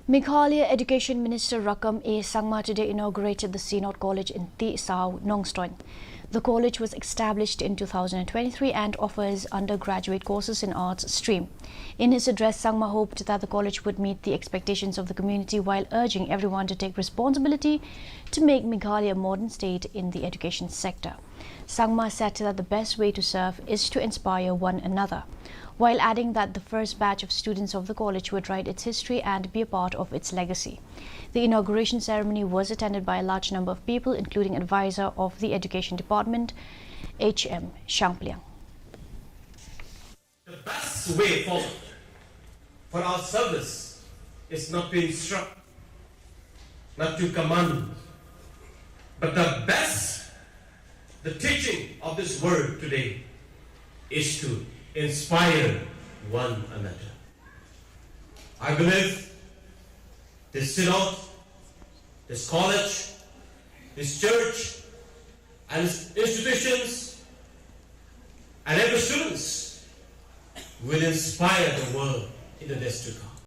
Meghalaya Education Minister Rakkam A. Sangma today inaugurated the Synod College in Thi Sao, Nongstoin. The college was established in 2023 and offers undergraduate courses in arts stream. In his address, Sangma hoped that the college would meet the expectations of the community while urging everyone to take responsibility to make Meghalaya a modern state in the education sector. Sangma said that the best way to serve is to inspire one another, while adding that the first batch of students of the college would write its history and be a part of its legacy. The inauguration ceremony was attended by a large number of people, including advisor of the Education Department, H.M. Shampliang. The best way forward for our service is not to instruct, not to command, but the teaching of this word today is to inspire one another. I believe this synod, this college, this church, and its institutions, and every students will inspire the world in the days to come.